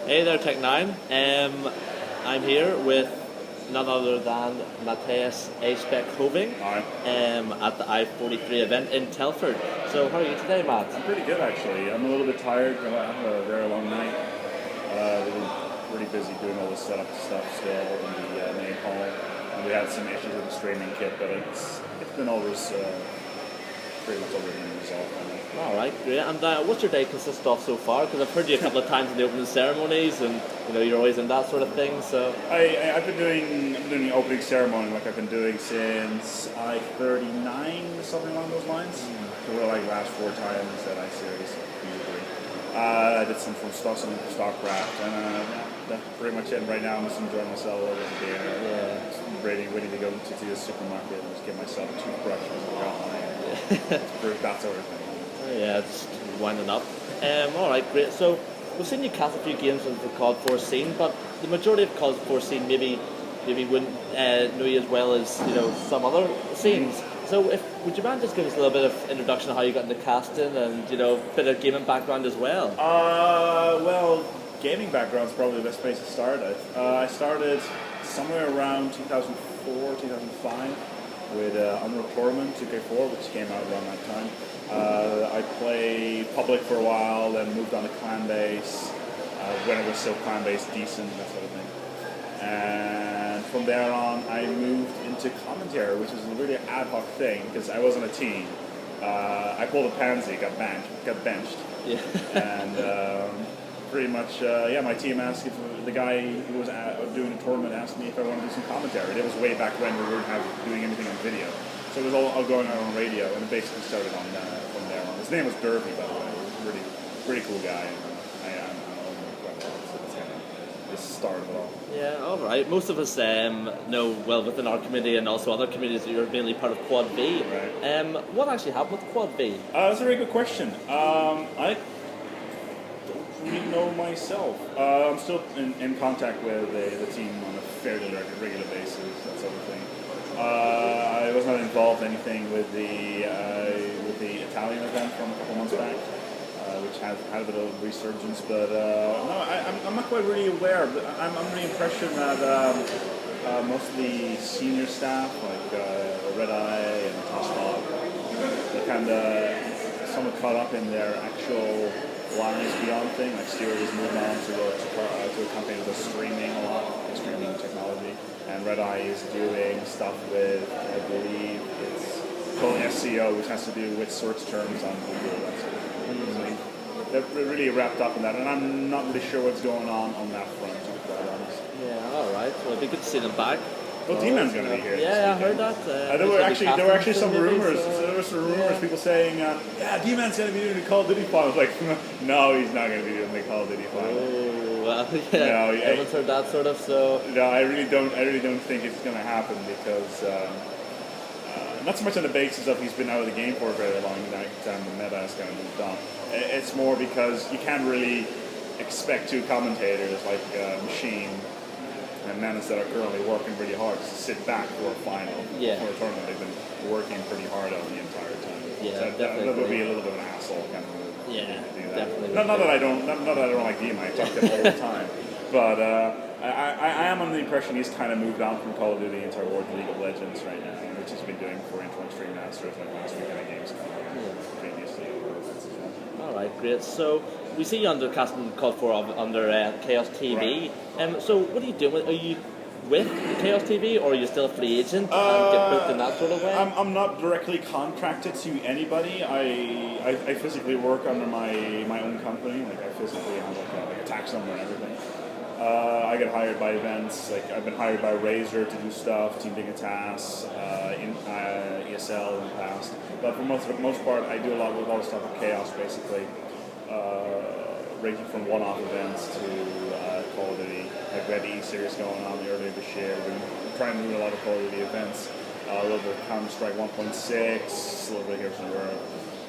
Hey there, Tech9. I'm here with none other than Matthias A-Spec Hoving at the I-43 event in Telford. So how are you today, Matt? I'm pretty good, actually. I'm a little bit tired. I had a very long night. We've been pretty busy doing all the setup stuff still in the main hall. And we had some issues with the streaming kit, but it's been always pretty much already resolved. All right, great. And what's your day consist of so far? Because I've heard you a couple of times in the opening ceremonies, and you're always in that sort of thing. So I've been doing the opening ceremony like I've been doing since I-39, something along those lines. So we're like last 4 times that I-Series usually. I did some from StarCraft, and that's pretty much it. Right now I'm just enjoying myself over the beer. Yeah. Ready to go to the supermarket and just get myself a toothbrush and that sort of thing. Yeah, it's winding up. All right, great. So we've seen you cast a few games into the COD 4 scene, but the majority of COD 4 scene maybe wouldn't know you as well as some other scenes. So would you mind just give us a little bit of introduction of how you got into casting and a bit of gaming background as well? Well, gaming background is probably the best place to start. I started somewhere around 2004, 2005 with Unreal Tournament 2K4, which came out around that time. I played public for a while, then moved on to clan base when it was still clan base decent, that sort of thing. And from there on, I moved into commentary, which is a really ad hoc thing because I was on a team. I pulled a pansy, got benched, yeah. And pretty much, my team asked if the guy who was doing the tournament asked me if I wanted to do some commentary. It was way back when we weren't doing anything on video. So it was all going on radio, and it basically started on from there on. His name was Derby, by the way. He was a pretty cool guy. I'm quite well, so it's kind of the start of it all. Yeah, all right. Most of us know, well, within our community and also other communities, that you're mainly part of Quad V. Right. What actually happened with Quad V? That's a very good question. I don't really know myself. I'm still in contact with the team on a fairly regular basis, that sort of thing. I was not involved in anything with the Italian event from a couple months back, which had a bit of resurgence. But no, I'm not quite really aware. But I'm under the impression that most of the senior staff, like Red Eye and Tosspot, they kind of somewhat caught up in their actual lives beyond thing. Like Stuart has moved on to a company that does streaming a lot, streaming technology. And Red Eye is doing stuff with, I believe, it's called SEO, which has to do with search terms on Google. That sort of thing. So they're really wrapped up in that, and I'm not really sure what's going on that front, to be quite honest. Yeah, all right. Well, it'd be good to see them back. Well, D-Man's going to be here. Yeah, I heard that. There were actually some rumors. There were some rumors, people saying, D-Man's going to be doing the Call of Duty final. I was like, no, he's not going to be doing the Call of Duty final. Well, yeah, no, everyone's heard that sort of. So no, I really don't think it's going to happen because not so much on the basis of he's been out of the game for a very long time. The meta has kind of moved on. It's more because you can't really expect 2 commentators like Machine and Menace that are currently working really hard to sit back for a final for a tournament they've been working pretty hard on the entire time. Yeah, so definitely. That would be a little bit of an asshole kind of move. Yeah, to do that. definitely. Not that I don't like Dima. I talk to him all the time, but I am under the impression he's kind of moved on from Call of Duty into League of Legends right now, which he's been doing for Interim Stream Masters like last weekend at Gamescom previously. All right, great. So we see you under casting called for under Chaos TV. Right. So what are you doing? Are you with Chaos TV, or are you still a free agent and get booked in that sort of way? I'm not directly contracted to anybody. I physically work under my own company. Like I physically have like a tax number and everything. I get hired by events. Like I've been hired by Razer to do stuff, Team Dignitas, in ESL in the past. But for most part, I do a lot of stuff with Chaos, basically, ranging from one-off events to Call of Duty. Like we had the E-Series going on earlier this year. We're trying to do a lot of Call of Duty events. A little bit of Counter-Strike 1.6, a little bit here and there,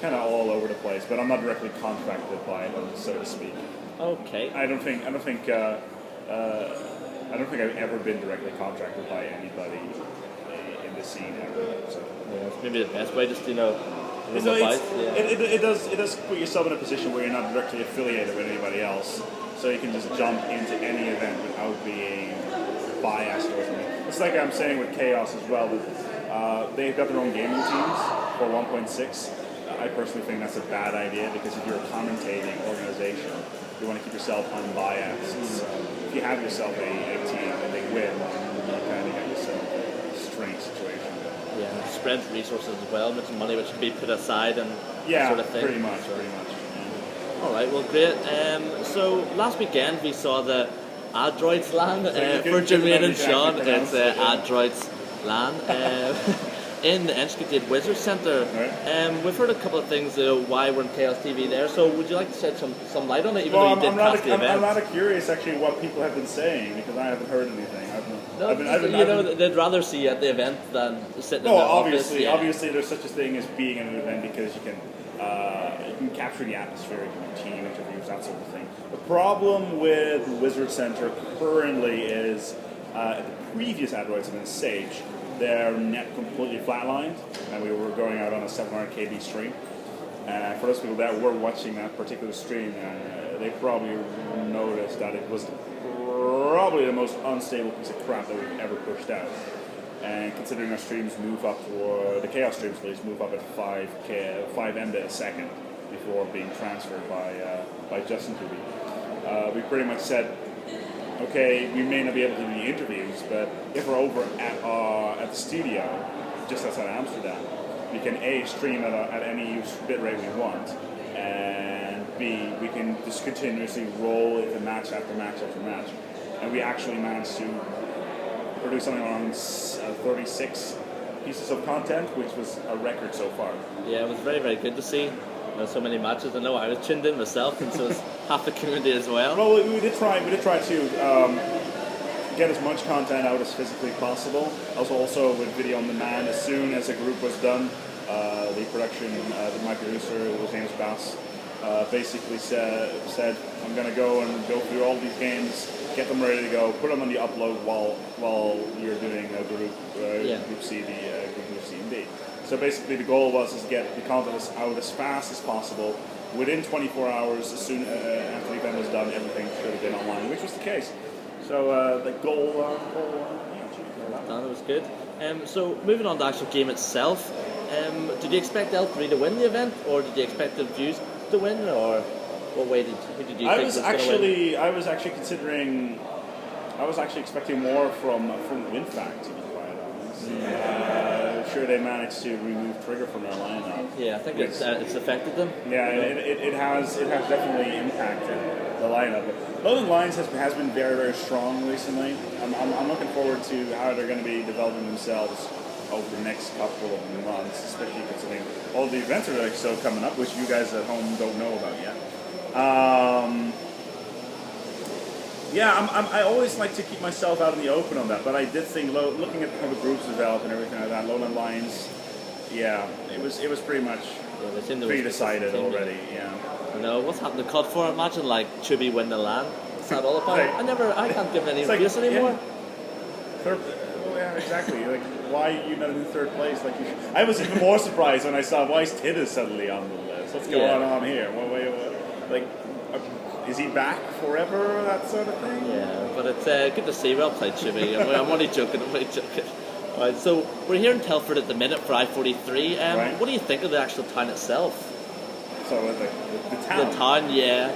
kind of all over the place. But I'm not directly contracted by them, so to speak. Okay. I don't think I've ever been directly contracted by anybody in the scene ever. So. Yeah, it's maybe the best way, just it does put yourself in a position where you're not directly affiliated with anybody else. so you can just jump into any event without being biased or something. It's like I'm saying with Chaos as well. That they've got their own gaming teams for 1.6. I personally think that's a bad idea because if you're a commentating organization, you want to keep yourself unbiased. So if you have yourself a team and they win, you kind of get yourself a strange situation. Yeah, spread resources as well, with some money which can be put aside and yeah, that sort of thing. pretty much. Yeah. All right, well, great. So last weekend we saw the Adroids land for Jermaine and Sean. It's Adroids land. In the Enschede Wizard Centre. Right. We've heard a couple of things why we're in Chaos TV there, so would you like to shed some light on it, even though you did cast the event? I'm rather curious actually what people have been saying because I haven't heard anything. They'd rather see you at the event than sitting in the office. office. Obviously there's such a thing as being at an event because you can capture the atmosphere, you can do team interviews, that sort of thing. The problem with Wizard Centre currently is at the previous Adroids event, Sage, their net completely flatlined, and we were going out on a 700 KB stream. For those people that were watching that particular stream, they probably noticed that it was probably the most unstable piece of crap that we've ever pushed out. And considering our streams move up the Chaos streams at least move up at 5 Mbit a second before being transferred by Justin Kubi. We pretty much said, okay, we may not be able to do the interviews, but if we're over at the studio, just outside Amsterdam, we can A, stream at any bitrate we want, and B, we can just continuously roll into match after match after match. And we actually managed to produce something around 36 pieces of content, which was a record so far. Yeah, it was very, very good to see. So many matches. I know I was tuned in myself, and so was half the community as well. Well, we did try to get as much content out as physically possible. Also with video on demand, as soon as a group was done, the production, my producer, whose name is Bass, basically said, I'm going to go through all these games, get them ready to go, put them on the upload while you're doing a group C, group C and D. So basically the goal was to get the content out as fast as possible. Within 24 hours, as soon after the event was done, everything should have been online, which was the case. So the goal that was good. So moving on to the actual game itself, did you expect L3 to win the event, or did you expect the Views to win, or who did you think was going to win? I was actually expecting more from WinFact, to be quite honest. Sure, they managed to remove Trigger from their lineup. Yeah, I think it's affected them. Yeah, it has definitely impacted the lineup. Lowland Lions has been very, very strong recently. I'm looking forward to how they're going to be developing themselves over the next couple of months, especially considering all the events are like so coming up, which you guys at home don't know about yet. I always like to keep myself out in the open on that, but I did think, looking at how the groups develop and everything like that, Lowland Lions, it was pretty much pre-decided already. Yeah. You know what's happened to COD 4? Imagine like Chubby win the LAN. What's that all about? Right. I can't give any abuse anymore. Yeah, exactly. Like, why are you not in third place? Like, I was even more surprised when I saw why is Tiddus suddenly on the list. What's going on here? Is he back forever? That sort of thing. Yeah, but it's good to see. Well played, Chubby. I'm only joking. All right, so we're here in Telford at the minute for I-43. Right. What do you think of the actual town itself? So the town. The town, yeah.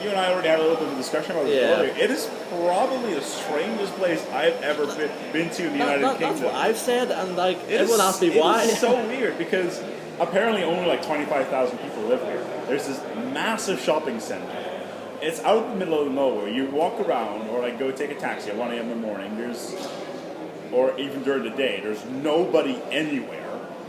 You and I already had a little bit of a discussion about this earlier. It is probably the strangest place I've ever been to in the United Kingdom. That's what I've said, and everyone asks me why. It's so weird because apparently only like 25,000 people live here. There's this massive shopping center. It's out in the middle of nowhere. You walk around or like go take a taxi at 1 a.m. in the morning. Or even during the day, there's nobody anywhere.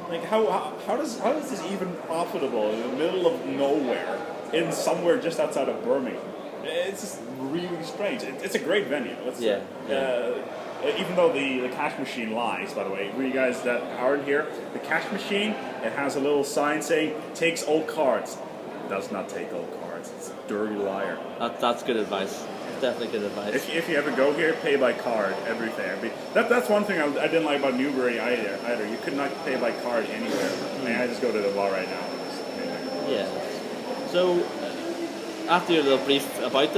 Like how is this even profitable in the middle of nowhere in somewhere just outside of Birmingham? It's just really strange. It's a great venue. Even though the cash machine lies, by the way, for you guys that aren't here, the cash machine, it has a little sign saying takes all cards. It does not take all cards. It's a dirty liar. That's good advice. Definitely good advice. If you ever go here, pay by card, everything. That's one thing I didn't like about Newbury either. You could not pay by card anywhere. I mean, I just go to the bar right now. Yeah. So, after your little brief about